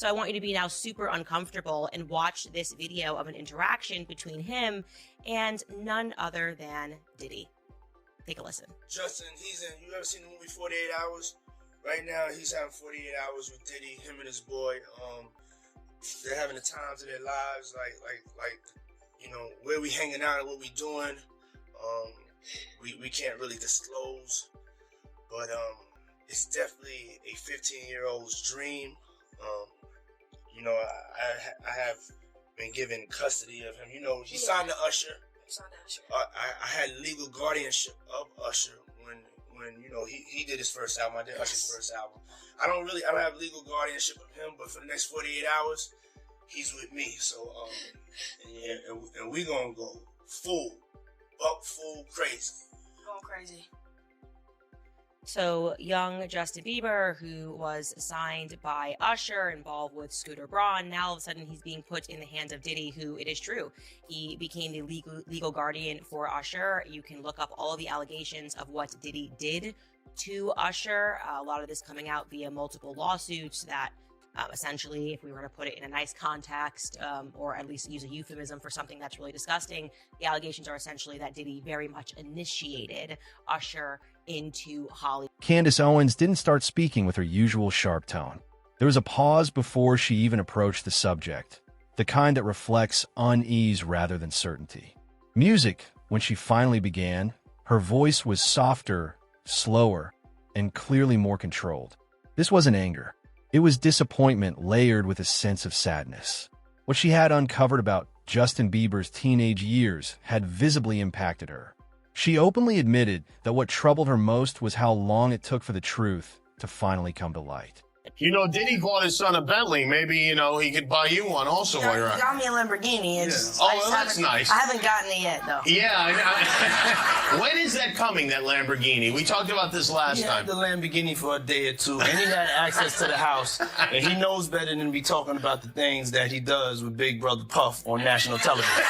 So I want you to be now super uncomfortable and watch this video of an interaction between him and none other than Diddy. Take a listen. Justin, you ever seen the movie 48 Hours? Right now, he's having 48 hours with Diddy, him and his boy. They're having the times of their lives, like where we hanging out and what we doing. We can't really disclose, but it's definitely a 15-year-old's dream. I have been given custody of him. He signed to Usher. I had legal guardianship of Usher when he did his first album. I did Usher's first album. I don't have legal guardianship of him, but for the next 48 hours, he's with me. So and we gonna go full crazy. Going crazy. So young Justin Bieber, who was signed by Usher, involved with Scooter Braun, now all of a sudden he's being put in the hands of Diddy, who, it is true, he became the legal guardian for Usher. You can look up all of the allegations of what Diddy did to Usher. A lot of this coming out via multiple lawsuits that essentially, if we were to put it in a nice context, or at least use a euphemism for something that's really disgusting, the allegations are essentially that Diddy very much initiated Usher into Hollywood. Candace Owens didn't start speaking with her usual sharp tone. There was a pause before she even approached the subject, the kind that reflects unease rather than certainty. Music, when she finally began, her voice was softer, slower, and clearly more controlled. This wasn't anger. It was disappointment layered with a sense of sadness. What she had uncovered about Justin Bieber's teenage years had visibly impacted her. She openly admitted that what troubled her most was how long it took for the truth to finally come to light. Diddy bought his son a Bentley. Maybe, he could buy you one also while you're He out. got me a Lamborghini. Yeah. Oh, well, that's nice. I haven't gotten it yet, though. Yeah, I know. When is that coming, that Lamborghini? We talked about this last time. He had the Lamborghini for a day or two, and he had access to the house, and he knows better than to be talking about the things that he does with Big Brother Puff on national television.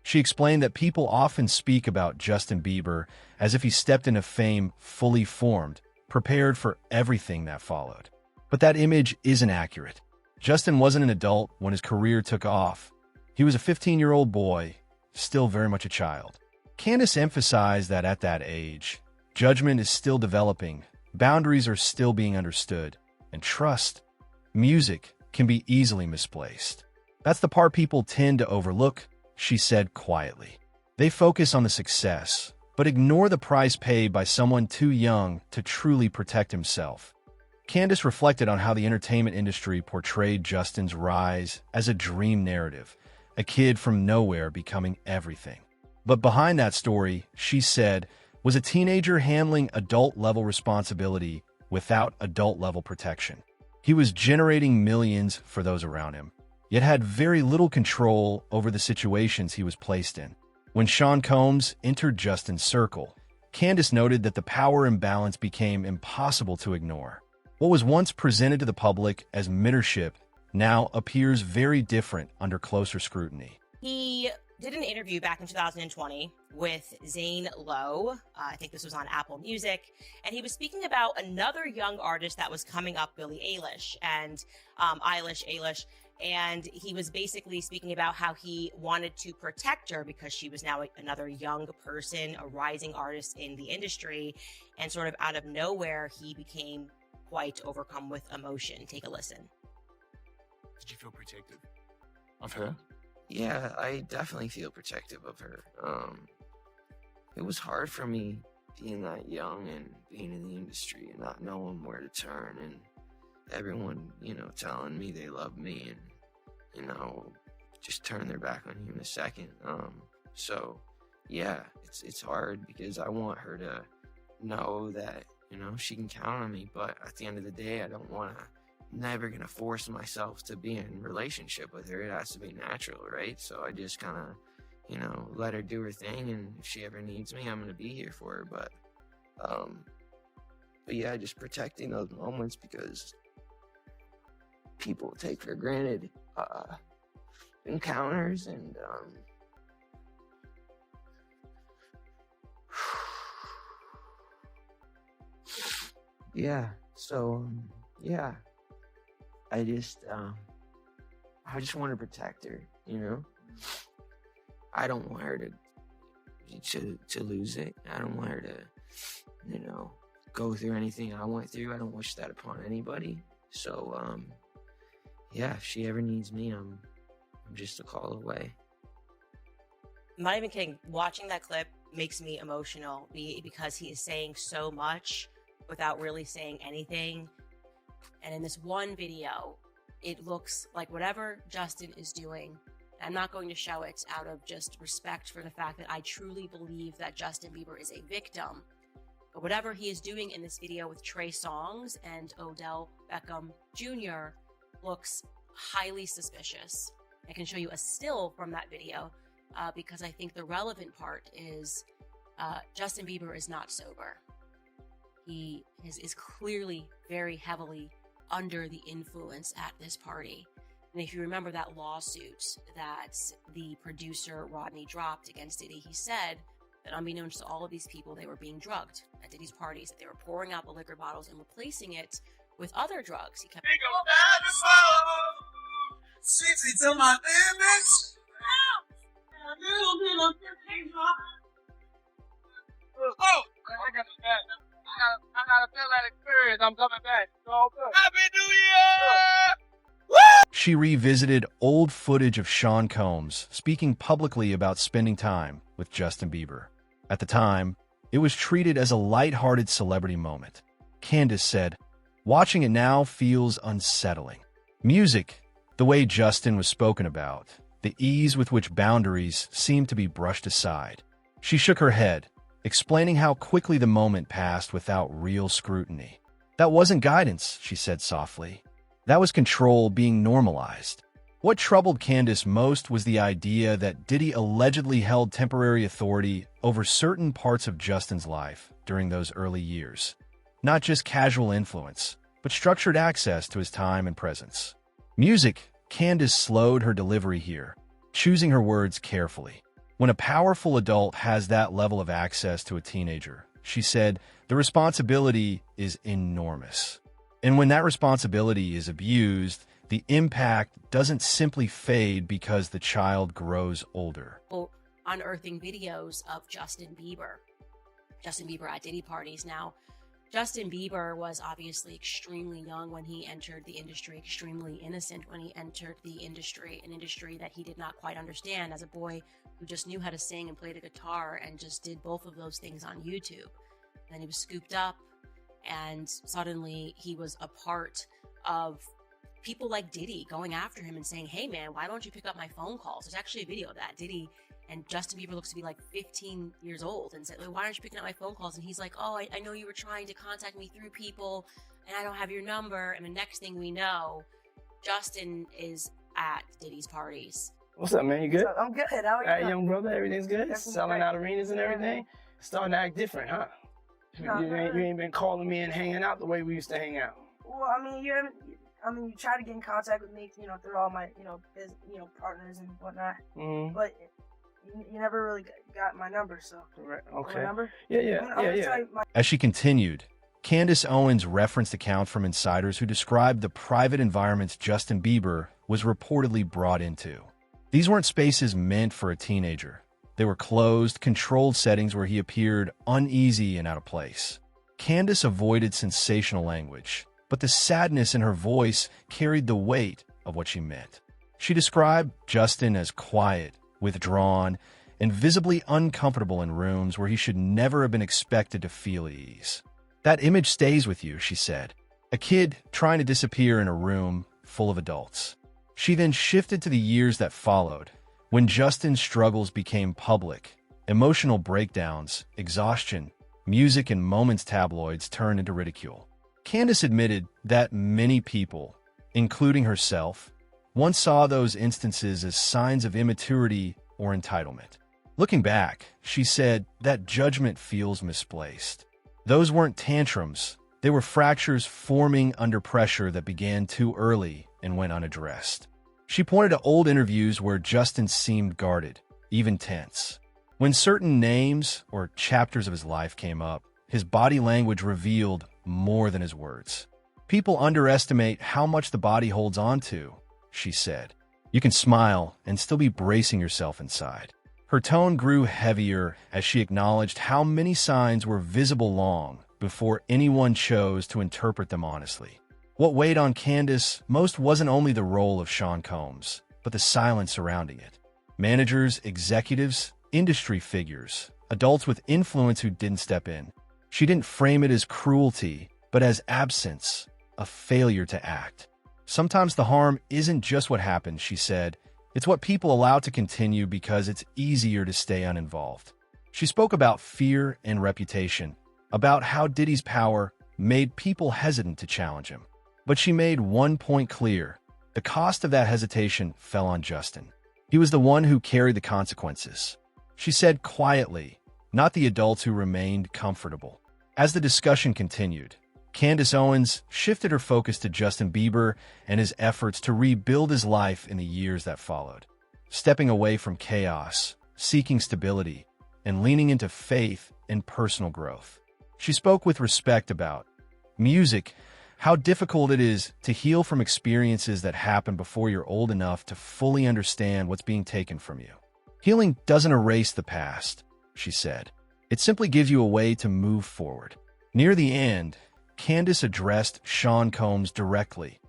She explained that people often speak about Justin Bieber as if he stepped into fame fully formed, prepared for everything that followed. But that image isn't accurate. Justin wasn't an adult when his career took off. He was a 15-year-old boy, still very much a child. Candace emphasized that at that age, judgment is still developing, boundaries are still being understood, and trust, music, can be easily misplaced. That's the part people tend to overlook, she said quietly. They focus on the success, but ignore the price paid by someone too young to truly protect himself. Candace reflected on how the entertainment industry portrayed Justin's rise as a dream narrative, a kid from nowhere becoming everything. But behind that story, she said, was a teenager handling adult-level responsibility without adult-level protection. He was generating millions for those around him, yet had very little control over the situations he was placed in. When Sean Combs entered Justin's circle, Candace noted that the power imbalance became impossible to ignore. What was once presented to the public as mentorship now appears very different under closer scrutiny. He did an interview back in 2020 with Zane Lowe. I think this was on Apple Music. And he was speaking about another young artist that was coming up, Billie Eilish. And Eilish. And he was basically speaking about how he wanted to protect her because she was now another young person, a rising artist in the industry. And sort of out of nowhere, he became quite overcome with emotion. Take a listen. Did you feel protective of her? Yeah, I definitely feel protective of her. It was hard for me being that young and being in the industry and not knowing where to turn, and everyone, telling me they love me and, just turn their back on you in a second. So yeah, it's hard because I want her to know that, she can count on me, but at the end of the day, I don't want to, never going to force myself to be in a relationship with her. It has to be natural, right? So I just kind of, let her do her thing, and if she ever needs me, I'm going to be here for her. But yeah, just protecting those moments because people take for granted encounters and yeah, so yeah, I just want to protect her, you know? I don't want her to lose it. I don't want her to, you know, go through anything I went through. I don't wish that upon anybody. So, yeah, if she ever needs me, I'm just a call away. I'm not even kidding. Watching that clip makes me emotional because he is saying so much without really saying anything. And in this one video, it looks like whatever Justin is doing, I'm not going to show it out of just respect for the fact that I truly believe that Justin Bieber is a victim. But whatever he is doing in this video with Trey Songz and Odell Beckham Jr. looks highly suspicious. I can show you a still from that video because I think the relevant part is Justin Bieber is not sober. He is clearly very heavily under the influence at this party. And if you remember that lawsuit that the producer Rodney dropped against Diddy, he said that unbeknownst to all of these people, they were being drugged at Diddy's parties, that they were pouring out the liquor bottles and replacing it with other drugs. He kept to my limits. Oh, I gotta feel that experience. I'm coming back. Happy New Year! She revisited old footage of Sean Combs speaking publicly about spending time with Justin Bieber. At the time, it was treated as a lighthearted celebrity moment. Candace said, "Watching it now feels unsettling. Music, the way Justin was spoken about, the ease with which boundaries seemed to be brushed aside." She shook her head, explaining how quickly the moment passed without real scrutiny. "That wasn't guidance," she said softly. "That was control being normalized." What troubled Candace most was the idea that Diddy allegedly held temporary authority over certain parts of Justin's life during those early years. Not just casual influence, but structured access to his time and presence. Music, Candace slowed her delivery here, choosing her words carefully. When a powerful adult has that level of access to a teenager, she said, the responsibility is enormous. And when that responsibility is abused, the impact doesn't simply fade because the child grows older. Unearthing videos of Justin Bieber at Diddy parties. Now, Justin Bieber was obviously extremely young when he entered the industry, extremely innocent when he entered the industry, an industry that he did not quite understand as a boy who just knew how to sing and play the guitar and just did both of those things on YouTube. And then he was scooped up, and suddenly he was a part of people like Diddy going after him and saying, "Hey man, why don't you pick up my phone calls?" There's actually a video of that. Diddy and Justin Bieber looks to be like 15 years old and said, "Why aren't you picking up my phone calls?" And he's like, "Oh, I know you were trying to contact me through people and I don't have your number." And the next thing we know, Justin is at Diddy's parties. What's up, man? You good? I'm good. How are you? All right, young brother, everything's good? Everything's Selling great. out arenas and everything? Starting to act different, huh? You ain't been calling me and hanging out the way we used to hang out. Well, I mean, you tried to get in contact with me, through all my, partners and whatnot. Mm-hmm. But you never really got my number, so. Right. Okay. My number? Yeah. As she continued, Candace Owens referenced accounts from insiders who described the private environments Justin Bieber was reportedly brought into. These weren't spaces meant for a teenager. They were closed, controlled settings where he appeared uneasy and out of place. Candace avoided sensational language, but the sadness in her voice carried the weight of what she meant. She described Justin as quiet, withdrawn, and visibly uncomfortable in rooms where he should never have been expected to feel at ease. "That image stays with you," she said. A kid trying to disappear in a room full of adults. She then shifted to the years that followed, when Justin's struggles became public. Emotional breakdowns, exhaustion, music and moments tabloids turned into ridicule. Candace admitted that many people, including herself, once saw those instances as signs of immaturity or entitlement. Looking back, she said that judgment feels misplaced. Those weren't tantrums. They were fractures forming under pressure that began too early and went unaddressed. She pointed to old interviews where Justin seemed guarded, even tense. When certain names or chapters of his life came up, his body language revealed more than his words. People underestimate how much the body holds on to, she said. You can smile and still be bracing yourself inside. Her tone grew heavier as she acknowledged how many signs were visible long before anyone chose to interpret them honestly. What weighed on Candace most wasn't only the role of Sean Combs, but the silence surrounding it. Managers, executives, industry figures, adults with influence who didn't step in. She didn't frame it as cruelty, but as absence, a failure to act. Sometimes the harm isn't just what happened, she said. It's what people allow to continue because it's easier to stay uninvolved. She spoke about fear and reputation, about how Diddy's power made people hesitant to challenge him. But she made one point clear. The cost of that hesitation fell on Justin. He was the one who carried the consequences. She said quietly, not the adults who remained comfortable. As the discussion continued, Candace Owens shifted her focus to Justin Bieber and his efforts to rebuild his life in the years that followed. Stepping away from chaos, seeking stability, and leaning into faith and personal growth. She spoke with respect about music, how difficult it is to heal from experiences that happen before you're old enough to fully understand what's being taken from you. Healing doesn't erase the past, she said. It simply gives you a way to move forward. Near the end, Candace addressed Sean Combs directly,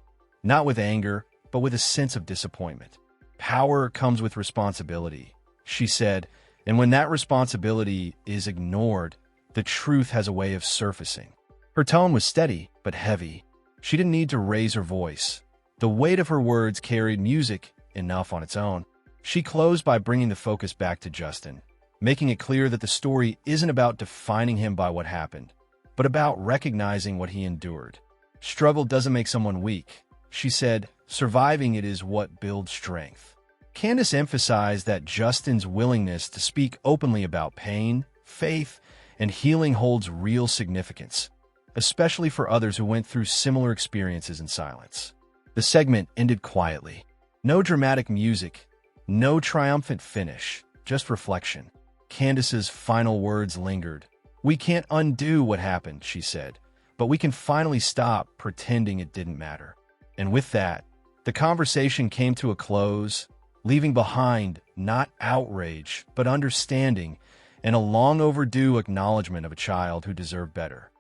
not with anger, but with a sense of disappointment. Power comes with responsibility, she said, and when that responsibility is ignored, the truth has a way of surfacing. Her tone was steady, but heavy. She didn't need to raise her voice. The weight of her words carried music enough on its own. She closed by bringing the focus back to Justin, making it clear that the story isn't about defining him by what happened, but about recognizing what he endured. Struggle doesn't make someone weak, she said. Surviving it is what builds strength. Candace emphasized that Justin's willingness to speak openly about pain, faith, and healing holds real significance, especially for others who went through similar experiences in silence. The segment ended quietly. No dramatic music, no triumphant finish, just reflection. Candace's final words lingered. We can't undo what happened, she said, but we can finally stop pretending it didn't matter. And with that, the conversation came to a close, leaving behind not outrage, but understanding and a long overdue acknowledgement of a child who deserved better.